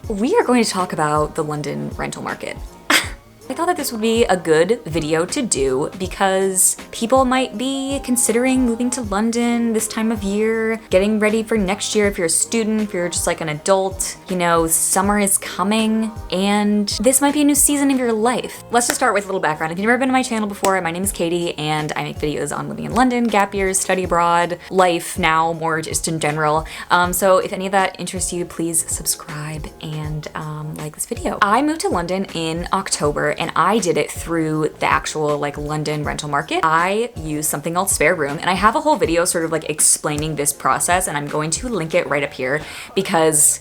we are going to talk about the London rental market. I thought that this would be a good video to do because people might be considering moving to London this time of year, getting ready for next year if you're a student, if you're just like an adult. You know, summer is coming and this might be a new season of your life. Let's just start with a little background. If you've never been to my channel before, my name is Katie and I make videos on living in London, gap years, study abroad, life now, more just in general. So if any of that interests you, please subscribe and like this video. I moved to London in October and I did it through the actual like London rental market. I used something called Spare Room and I have a whole video sort of like explaining this process and I'm going to link it right up here because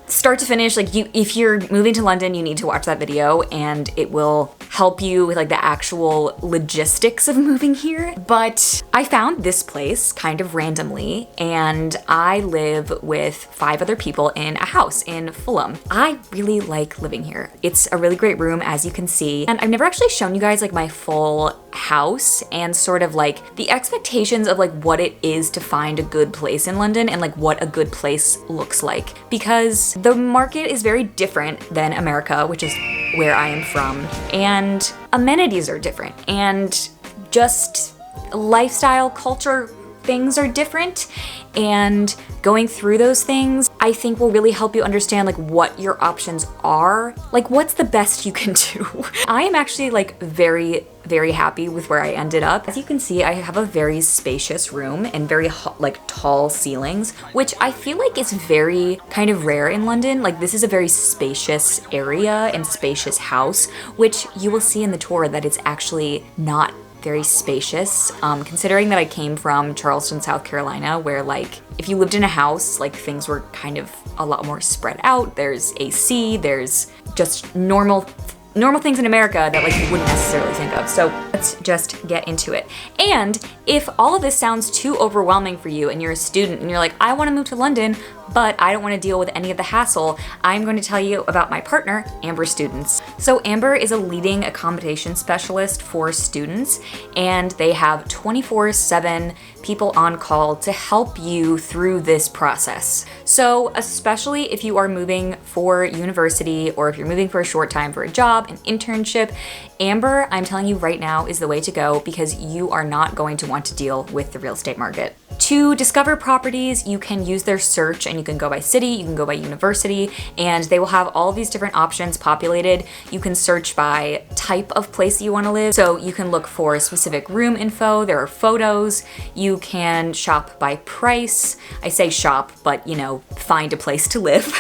start to finish, like if you're moving to London, you need to watch that video and it will help you with like the actual logistics of moving here. But I found this place kind of randomly and I live with 5 other people in a house in Fulham. I really like living here. It's a really great room, as you can see. And I've never actually shown you guys like my full house and sort of like the expectations of like what it is to find a good place in London and like what a good place looks like, because the market is very different than America, which is where I am from, and amenities are different and just lifestyle, culture, things are different, and going through those things I think will really help you understand like what your options are, like what's the best you can do. I am actually like very happy with where I ended up. As you can see, I have a very spacious room and very like tall ceilings, which I feel like is very kind of rare in London. Like this is a very spacious area and spacious house, which you will see in the tour that it's actually not very spacious, considering that I came from Charleston, South Carolina, where like if you lived in a house, like things were kind of a lot more spread out. There's AC, there's just normal things in America that like you wouldn't necessarily think of. So let's just get into it. And if all of this sounds too overwhelming for you and you're a student and you're like, I want to move to London, but I don't want to deal with any of the hassle, I'm going to tell you about my partner, Amber Students. So Amber is a leading accommodation specialist for students, and they have 24/7 people on call to help you through this process. So especially if you are moving for university or if you're moving for a short time for a job, an internship, Amber, I'm telling you right now, is the way to go because you are not going to want to deal with the real estate market. To discover properties, you can use their search and you can go by city, you can go by university, and they will have all these different options populated. You can search by type of place you want to live. So you can look for specific room info, there are photos, you can shop by price. I say shop, but you know, find a place to live.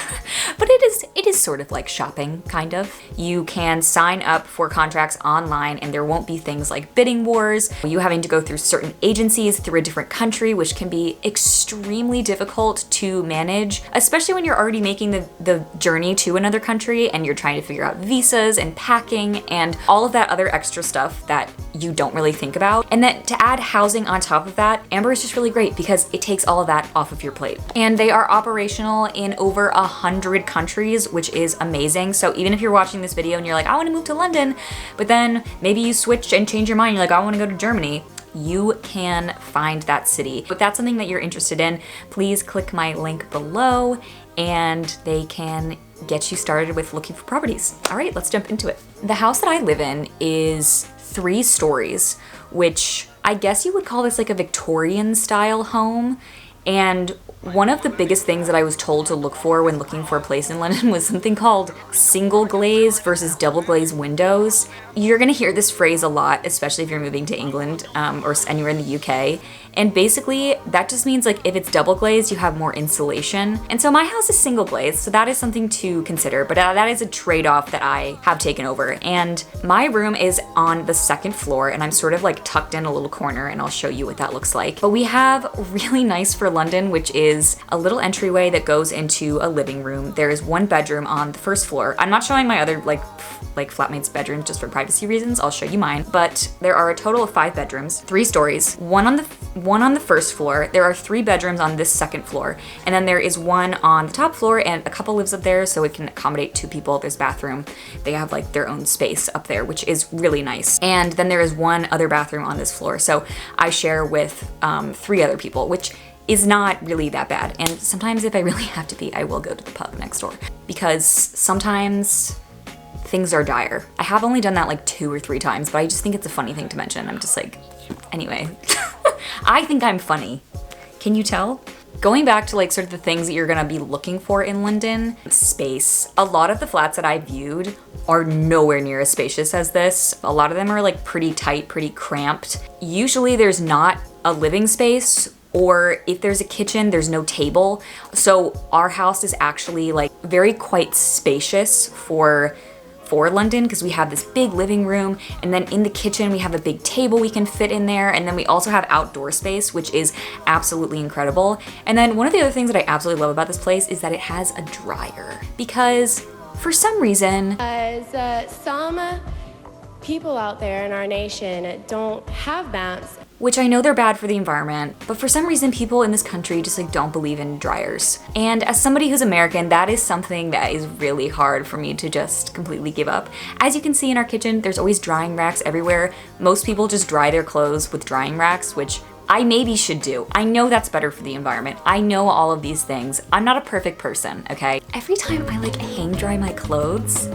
But it is sort of like shopping, kind of. You can sign up for contracts online and there won't be things like bidding wars, you having to go through certain agencies through a different country, which can be extremely difficult to manage, especially when you're already making the journey to another country and you're trying to figure out visas and packing and all of that other extra stuff that you don't really think about. And then to add housing on top of that, Amber is just really great because it takes all of that off of your plate. And they are operational in over 100 countries, which is amazing. So even if you're watching this video and you're like, I want to move to London, but then maybe you switch and change your mind, you're like, I want to go to Germany, you can find that city. If that's something that you're interested in, please click my link below and they can get you started with looking for properties. All right, let's jump into it. The house that I live in is 3 stories, which I guess you would call this like a Victorian style home. And one of the biggest things that I was told to look for when looking for a place in London was something called single glaze versus double glaze windows. You're gonna hear this phrase a lot, especially if you're moving to England or anywhere in the UK. And basically that just means like if it's double glazed, you have more insulation. And so my house is single glazed, so that is something to consider, but that is a trade-off that I have taken over. And my room is on the 2nd floor and I'm sort of like tucked in a little corner and I'll show you what that looks like. But we have really nice for London, which is a little entryway that goes into a living room. There is 1 bedroom on the 1st floor. I'm not showing my other like flatmates' bedrooms just for privacy reasons. I'll show you mine. But there are a total of 5 bedrooms, 3 stories, one on the 1st floor. There are 3 bedrooms on this 2nd floor. And then there is 1 on the top floor and a couple lives up there so it can accommodate 2 people. There's bathroom. They have like their own space up there, which is really nice. And then there is 1 other bathroom on this floor. So I share with 3 other people, which is not really that bad. And sometimes if I really have to pee, I will go to the pub next door because sometimes things are dire. I have only done that like 2 or 3 times, but I just think it's a funny thing to mention. I'm just like, anyway, I think I'm funny. Can you tell? Going back to like sort of the things that you're gonna be looking for in London, space. A lot of the flats that I viewed are nowhere near as spacious as this. A lot of them are like pretty tight, pretty cramped. Usually there's not a living space, or if there's a kitchen, there's no table. So our house is actually like very quite spacious for London because we have this big living room, and then in the kitchen we have a big table we can fit in there, and then we also have outdoor space, which is absolutely incredible. And then one of the other things that I absolutely love about this place is that it has a dryer, because for some reason some people out there in our nation don't have maps. Which I know they're bad for the environment, but for some reason people in this country just like don't believe in dryers. And as somebody who's American, that is something that is really hard for me to just completely give up. As you can see in our kitchen, there's always drying racks everywhere. Most people just dry their clothes with drying racks, which I maybe should do. I know that's better for the environment. I know all of these things. I'm not a perfect person, okay? Every time I like hang dry my clothes,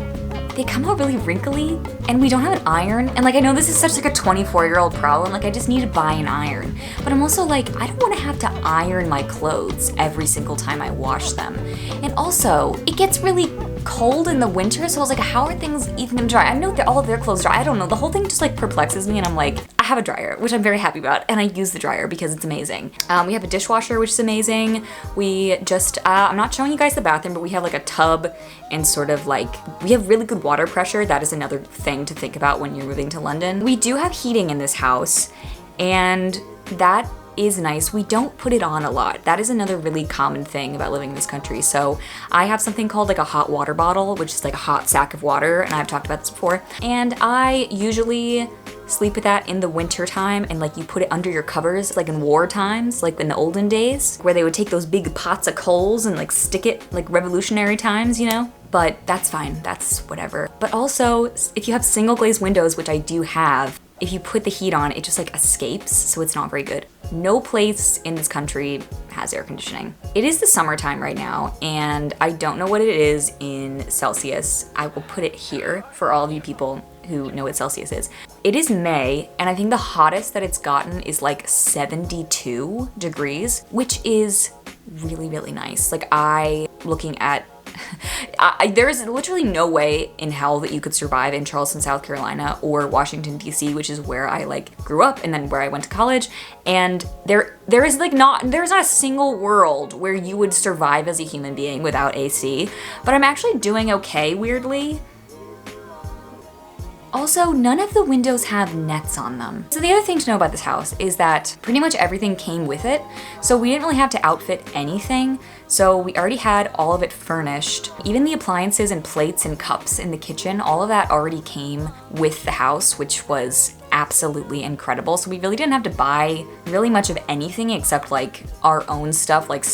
they come out really wrinkly, and we don't have an iron. And like, I know this is such like a 24-year-old problem, like I just need to buy an iron. But I'm also like, I don't wanna have to iron my clothes every single time I wash them. And also, it gets really cold in the winter, so I was like, how are things even gonna dry? I know that all of their clothes dry, I don't know. The whole thing just like perplexes me, and I'm like, I have a dryer, which I'm very happy about, and I use the dryer because it's amazing. We have a dishwasher, which is amazing. We just, I'm not showing you guys the bathroom, but we have like a tub, and sort of like, we have really good water pressure. That is another thing to think about when you're moving to London. We do have heating in this house, and that is nice. We don't put it on a lot. That is another really common thing about living in this country. So I have something called like a hot water bottle, which is like a hot sack of water, and I've talked about this before. And I usually sleep with that in the winter time, and like you put it under your covers, like in war times, like in the olden days, where they would take those big pots of coals and like stick it, like revolutionary times, you know? But that's fine, that's whatever. But also, if you have single glazed windows, which I do have, if you put the heat on, it just like escapes, so it's not very good. No place in this country has air conditioning. It is the summertime right now, and I don't know what it is in Celsius. I will put it here for all of you people who know what Celsius is. It is May, and I think the hottest that it's gotten is like 72 degrees, which is really, really nice. Like looking at there is literally no way in hell that you could survive in Charleston, South Carolina or Washington, D.C., which is where I like grew up and then where I went to college. And there's not a single world where you would survive as a human being without AC. But I'm actually doing okay, weirdly. Also, none of the windows have nets on them. So the other thing to know about this house is that pretty much everything came with it. So we didn't really have to outfit anything. So we already had all of it furnished. Even the appliances and plates and cups in the kitchen, all of that already came with the house, which was absolutely incredible. So we really didn't have to buy really much of anything except like our own stuff, like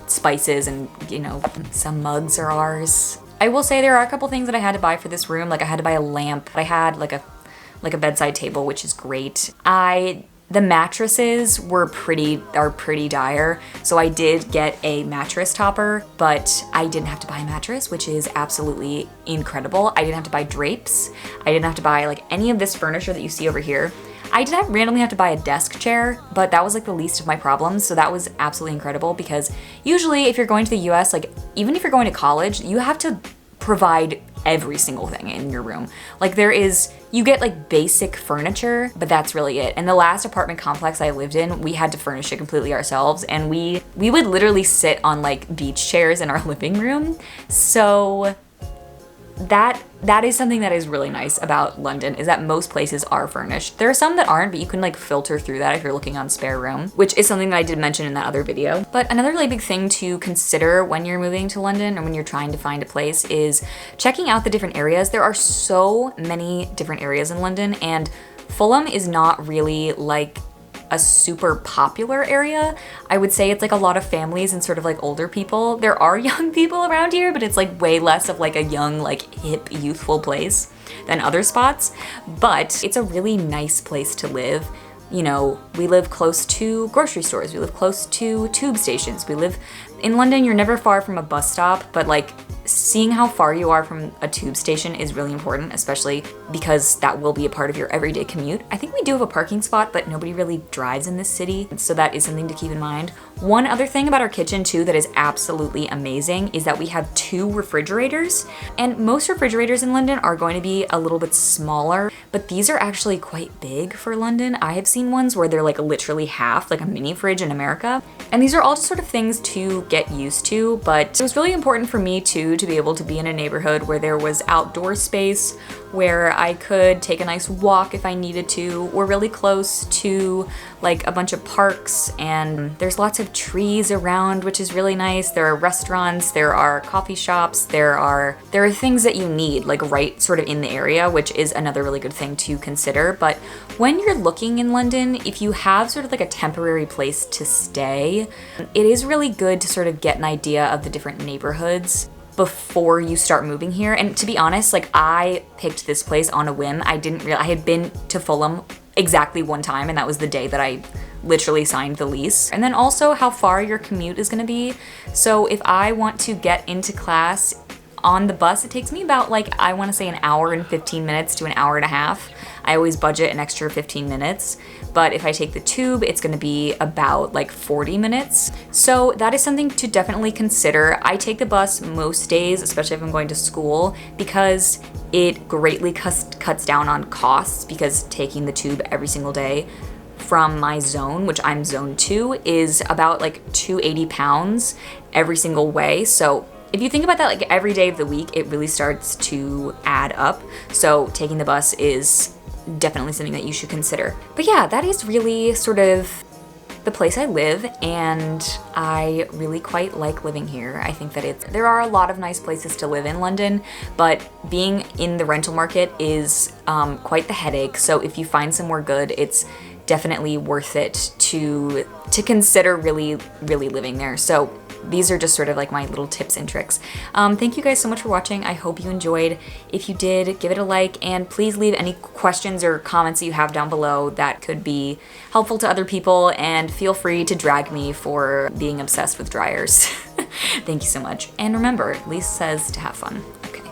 spices and, you know, some mugs are ours. I will say there are a couple things that I had to buy for this room. Like I had to buy a lamp. I had like a bedside table, which is great. The mattresses are pretty dire. So I did get a mattress topper, but I didn't have to buy a mattress, which is absolutely incredible. I didn't have to buy drapes. I didn't have to buy like any of this furniture that you see over here. I did randomly have to buy a desk chair, but that was like the least of my problems. So that was absolutely incredible, because usually if you're going to the US, like even if you're going to college, you have to provide every single thing in your room. Like you get like basic furniture, but that's really it. And the last apartment complex I lived in, we had to furnish it completely ourselves. And we would literally sit on like beach chairs in our living room. So that is something that is really nice about London, is that most places are furnished. There are some that aren't, but you can like filter through that if you're looking on spare room, which is something that I did mention in that other video. But another really big thing to consider when you're moving to London or when you're trying to find a place is checking out the different areas. There are so many different areas in London, and Fulham is not really like a super popular area. I would say it's like a lot of families and sort of like older people. There are young people around here, but it's like way less of like a young, like hip, youthful place than other spots. But it's a really nice place to live. You know, we live close to grocery stores, we live close to tube stations, we live in London, you're never far from a bus stop, but like seeing how far you are from a tube station is really important, especially because that will be a part of your everyday commute. I think we do have a parking spot, but nobody really drives in this city, so that is something to keep in mind. One other thing about our kitchen too that is absolutely amazing is that we have 2 refrigerators, and most refrigerators in London are going to be a little bit smaller, but these are actually quite big for London. I have seen ones where they're like literally half, like a mini fridge in America. And these are all just sort of things to get used to, but it was really important for me too to be able to be in a neighborhood where there was outdoor space, where I could take a nice walk if I needed to. We're really close to like a bunch of parks, and there's lots of trees around, which is really nice. There are restaurants, there are coffee shops, there are things that you need like right sort of in the area, which is another really good thing to consider. But when you're looking in London, if you have sort of like a temporary place to stay, it is really good to sort of get an idea of the different neighborhoods before you start moving here. And to be honest, like I picked this place on a whim. I had been to Fulham exactly one time, and that was the day that I literally signed the lease. And then also how far your commute is gonna be. So if I want to get into class on the bus, it takes me about like, I wanna say an hour and 15 minutes to an hour and a half. I always budget an extra 15 minutes. But if I take the tube, it's gonna be about like 40 minutes. So that is something to definitely consider. I take the bus most days, especially if I'm going to school, because it greatly cuts down on costs, because taking the tube every single day from my zone, which I'm zone 2, is about like £280 every single way. So if you think about that like every day of the week, it really starts to add up. So taking the bus is definitely something that you should consider. But yeah, that is really sort of the place I live, and I really quite like living here. I think that there are a lot of nice places to live in London, but being in the rental market is quite the headache. So if you find somewhere good, it's definitely worth it to consider really living there. So these are just sort of like my little tips and tricks. Thank you guys so much for watching. I hope you enjoyed. If you did, give it a like, and please leave any questions or comments that you have down below that could be helpful to other people, and feel free to drag me for being obsessed with dryers. Thank you so much. And remember, Lisa says to have fun. Okay.